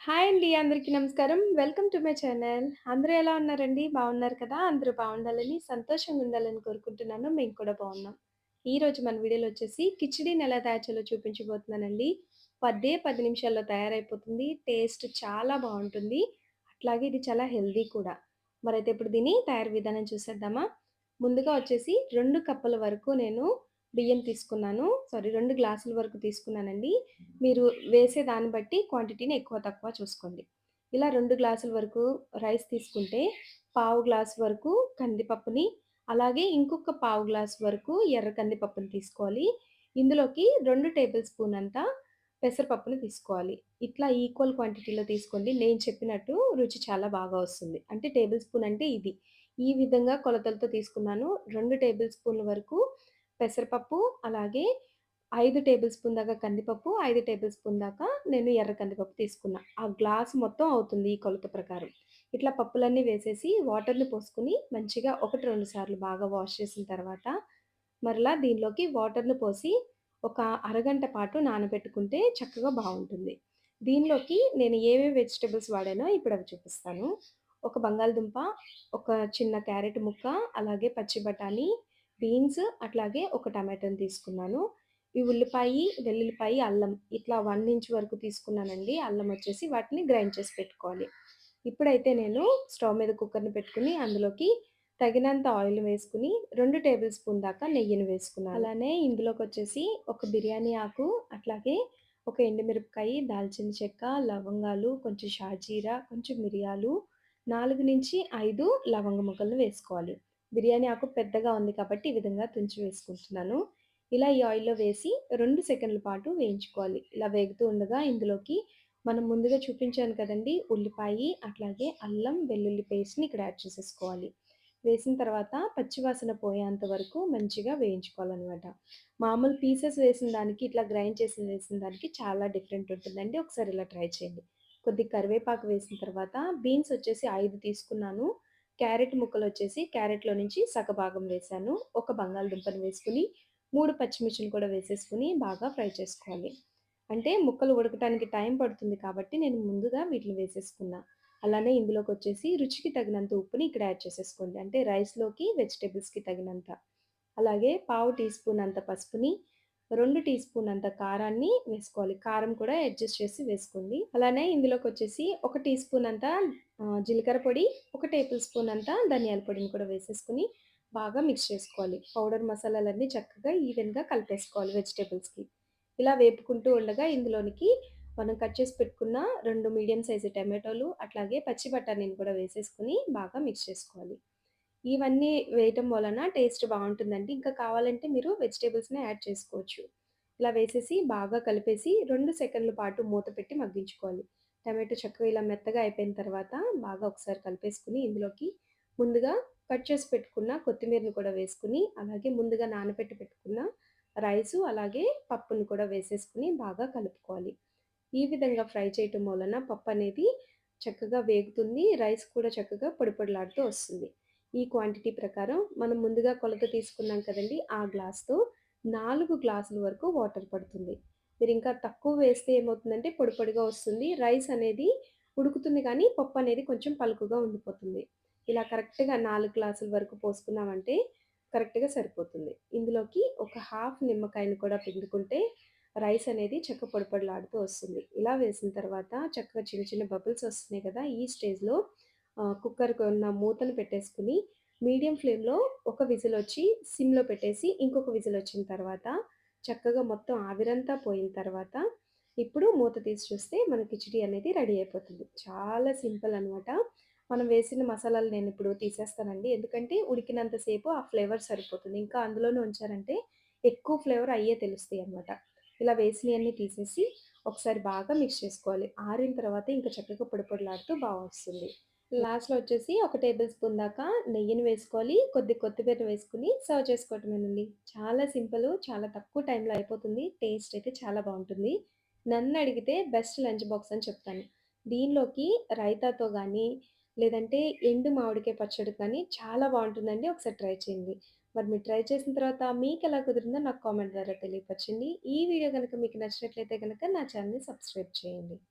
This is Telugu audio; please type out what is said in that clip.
హాయ్ అండి. అందరికీ నమస్కారం. Welcome to my channel. అందరూ ఎలా ఉన్నారండి? బాగున్నారు కదా! అందరూ బాగుండాలని, సంతోషంగా ఉండాలని కోరుకుంటున్నాను. మేము కూడా బాగున్నాం. ఈరోజు మన వీడియోలో వచ్చేసి కిచిడీని ఎలా తయారు చేయాలో చూపించబోతున్నానండి. 10 నిమిషాల్లో తయారైపోతుంది. టేస్ట్ చాలా బావుంటుంది. అట్లాగే ఇది చాలా హెల్తీ కూడా. మరైతే ఇప్పుడు దీని తయారీ విధానం చూసేద్దామా? ముందుగా వచ్చేసి 2 కప్పుల వరకు నేను బియ్యం తీసుకున్నాను. 2 గ్లాసుల వరకు తీసుకున్నానండి. మీరు వేసే దాన్ని బట్టి క్వాంటిటీని ఎక్కువ, తక్కువ చూసుకోండి. ఇలా 2 గ్లాసుల వరకు రైస్ తీసుకుంటే, పావు గ్లాస్ వరకు కందిపప్పుని, అలాగే ఇంకొక పావు గ్లాస్ వరకు ఎర్ర కందిపప్పుని తీసుకోవాలి. ఇందులోకి 2 టేబుల్ స్పూన్ అంత పెసరపప్పుని తీసుకోవాలి. ఇట్లా ఈక్వల్ క్వాంటిటీలో తీసుకోండి. నేను చెప్పినట్టు రుచి చాలా బాగా వస్తుంది. అంటే టేబుల్ స్పూన్ అంటే ఇది. ఈ విధంగా కొలతలతో తీసుకున్నాను. 2 టేబుల్ స్పూన్ల వరకు పెసరపప్పు, అలాగే 5 టేబుల్ స్పూన్ దాకా కందిపప్పు, 5 టేబుల్ స్పూన్ దాకా నేను ఎర్ర కందిపప్పు తీసుకున్నా. ఆ గ్లాస్ మొత్తం అవుతుంది ఈ కొలత ప్రకారం. ఇట్లా పప్పులన్నీ వేసేసి వాటర్‌ని పోసుకొని మంచిగా 1, 2 సార్లు బాగా వాష్ చేసిన తర్వాత, మరలా దీనిలోకి వాటర్‌ని పోసి ఒక అరగంట పాటు నానబెట్టుకుంటే చక్కగా బావుంటుంది. దీనిలోకి నేను ఏమేమి వెజిటబుల్స్ వాడానో ఇప్పుడవి చూపిస్తాను. ఒక బంగాళదుంప, ఒక చిన్న క్యారెట్ ముక్క, అలాగే పచ్చి బఠానీ, బీన్స్, అట్లాగే ఒక టమాటోని తీసుకున్నాను. ఈ ఉల్లిపాయి, వెల్లుల్లిపాయి, అల్లం ఇట్లా 1 ఇంచ్ వరకు తీసుకున్నానండి. అల్లం వచ్చేసి వాటిని గ్రైండ్ చేసి పెట్టుకోవాలి. ఇప్పుడైతే నేను స్టవ్ మీద కుక్కర్‌ని పెట్టుకొని అందులోకి తగినంత ఆయిల్ వేసుకొని 2 టేబుల్ స్పూన్ దాకా నెయ్యిని వేసుకున్నాను. అలానే ఇందులోకొచ్చేసి ఒక బిర్యానీ ఆకు, అట్లాగే ఒక ఎండుమిరపకాయి, దాల్చిన చెక్క, లవంగాలు, కొంచెం షాజీరా, కొంచెం మిరియాలు, 4-5 లవంగ ముక్కలను వేసుకోవాలి. బిర్యానీ ఆకు పెద్దగా ఉంది కాబట్టి ఈ విధంగా తుంచి వేసుకుంటున్నాను. ఇలా ఈ ఆయిల్‌లో వేసి 2 సెకన్ల పాటు వేయించుకోవాలి. ఇలా వేగుతూ ఉండగా ఇందులోకి మనం ముందుగా చూపించాను కదండీ! ఉల్లిపాయి, అట్లాగే అల్లం, వెల్లుల్లి పేస్ట్‌ని ఇక్కడ యాడ్ చేసేసుకోవాలి. వేసిన తర్వాత పచ్చివాసన పోయేంత వరకు మంచిగా వేయించుకోవాలనమాట. మామూలు పీసెస్ వేసిన దానికి, ఇట్లా గ్రైండ్ చేసి వేసిన దానికి చాలా డిఫరెంట్ ఉంటుందండి. ఒకసారి ఇలా ట్రై చేయండి. కొద్దిగా కరివేపాకు వేసిన తర్వాత బీన్స్ వచ్చేసి 5 తీసుకున్నాను. క్యారెట్ ముక్కలొచ్చేసి క్యారెట్‌లో నుంచి సగభాగం వేశాను. ఒక బంగాళదుంపని వేసుకొని 3 పచ్చిమిర్చిని కూడా వేసేసుకొని బాగా ఫ్రై చేసుకోవాలి. అంటే ముక్కలు ఉడకటానికి టైం పడుతుంది కాబట్టి నేను ముందుగా వీటిని వేసేసుకున్నా. అలానే ఇందులోకొచ్చేసి రుచికి తగినంత ఉప్పుని ఇక్కడ యాడ్ చేసేసుకోండి. అంటే రైస్‌లోకి, వెజిటబుల్స్‌కి తగినంత. అలాగే పావు టీ స్పూన్ అంత పసుపుని, 2 టీ స్పూన్ అంత కారాన్ని వేసుకోవాలి. కారం కూడా అడ్జస్ట్ చేసి వేసుకోండి. అలానే ఇందులోకొచ్చేసి ఒక టీ స్పూన్ అంత జీలకర్ర పొడి, ఒక టేబుల్ స్పూన్ అంత ధనియాల పొడిని కూడా వేసేసుకొని బాగా మిక్స్ చేసుకోవాలి. పౌడర్ మసాలాలన్నీ చక్కగా ఈవెన్‌గా కలిపేసుకోవాలి వెజిటబుల్స్‌కి. ఇలా వేపుకుంటూ ఉండగా ఇందులోనికి మనం కట్ చేసి పెట్టుకున్న 2 మీడియం సైజు టమాటోలు, అట్లాగే పచ్చి బఠానీని కూడా వేసేసుకొని బాగా మిక్స్ చేసుకోవాలి. ఇవన్నీ వేయటం వలన టేస్ట్ బావుంటుందండి. ఇంకా కావాలంటే మీరు వెజిటబుల్స్‌ని యాడ్ చేసుకోవచ్చు. ఇలా వేసేసి బాగా కలిపేసి 2 సెకన్ల పాటు మూత పెట్టి మగ్గించుకోవాలి. టమాటో చక్కగా ఇలా మెత్తగా అయిపోయిన తర్వాత బాగా ఒకసారి కలిపేసుకొని ఇందులోకి ముందుగా కట్ చేసి పెట్టుకున్న కొత్తిమీరని కూడా వేసుకొని, అలాగే ముందుగా నానబెట్టి పెట్టుకున్న రైసు, అలాగే పప్పుని కూడా వేసేసుకొని బాగా కలుపుకోవాలి. ఈ విధంగా ఫ్రై చేయటం వలన పప్పనేది చక్కగా వేగుతుంది. రైస్ కూడా చక్కగా పొడి పొడిలాడుతూ వస్తుంది. ఈ క్వాంటిటీ ప్రకారం మనం ముందుగా కొలత తీసుకున్నాం కదండీ! ఆ గ్లాస్‌తో 4 గ్లాసుల వరకు వాటర్ పడుతుంది. మీరింకా తక్కువ వేస్తే ఏమవుతుందంటే పొడి పొడిగా వస్తుంది. రైస్ అనేది ఉడుకుతుంది కానీ పప్పనేది కొంచెం పలుకుగా ఉండిపోతుంది. ఇలా కరెక్ట్‌గా 4 గ్లాసుల వరకు పోసుకున్నామంటే కరెక్ట్‌గా సరిపోతుంది. ఇందులోకి ఒక హాఫ్ నిమ్మకాయని కూడా పిండుకుంటే రైస్ అనేది పొడి పొడిలాడుతూ వస్తుంది. ఇలా వేసిన తర్వాత చక్కగా చిన్న చిన్న బబుల్స్ వస్తున్నాయి కదా! ఈ స్టేజ్‌లో కుక్కర్‌కి ఉన్న మూతను పెట్టేసుకొని మీడియం ఫ్లేమ్‌లో ఒక విజిలొచ్చి సిమ్‌లో పెట్టేసి ఇంకొక విజిలొచ్చిన తర్వాత చక్కగా మొత్తం ఆవిరంతా పోయిన తర్వాత ఇప్పుడు మూత తీసి చూస్తే మన కిచిడీ అనేది రెడీ అయిపోతుంది. చాలా సింపుల్ అనమాట. మనం వేసిన మసాలాలు నేనిప్పుడు తీసేస్తానండి. ఎందుకంటే ఉడికినంత సేపు ఆ ఫ్లేవర్ సరిపోతుంది. ఇంకా అందులోనే ఉంచారంటే ఎక్కువ ఫ్లేవర్ అయ్యే తెలుస్తాయన్నమాట. ఇలా వేసినయన్నీ తీసేసి ఒకసారి బాగా మిక్స్ చేసుకోవాలి. ఆరిన తర్వాత ఇంకా చక్కగా పొడి పొడిలాడుతూ వస్తుంది. లాస్ట్‌లో వచ్చేసి ఒక టేబుల్ స్పూన్ దాకా నెయ్యిని వేసుకోవాలి. కొత్తిమీర వేసుకొని సర్వ్ చేసుకోవటమేనండి. చాలా సింపులు. చాలా తక్కువ టైంలో అయిపోతుంది. టేస్ట్ అయితే చాలా బావుంటుంది. నన్నడిగితే బెస్ట్ లంచ్ బాక్స్ అని చెప్తాను. దీనిలోకి రైతాతో గానీ, లేదంటే ఎండు మామిడికాయ పచ్చడి కానీ చాలా బావుంటుందండి. ఒకసారి ట్రై చేయండి. మరి మీరు ట్రై చేసిన తర్వాత మీకెలా కుదిరిందో నాకు కామెంట్ ద్వారా తెలియపరచండి. ఈ వీడియో గనుక మీకు నచ్చినట్లయితే గనక నా ఛానెల్‌ని సబ్స్క్రైబ్ చేయండి.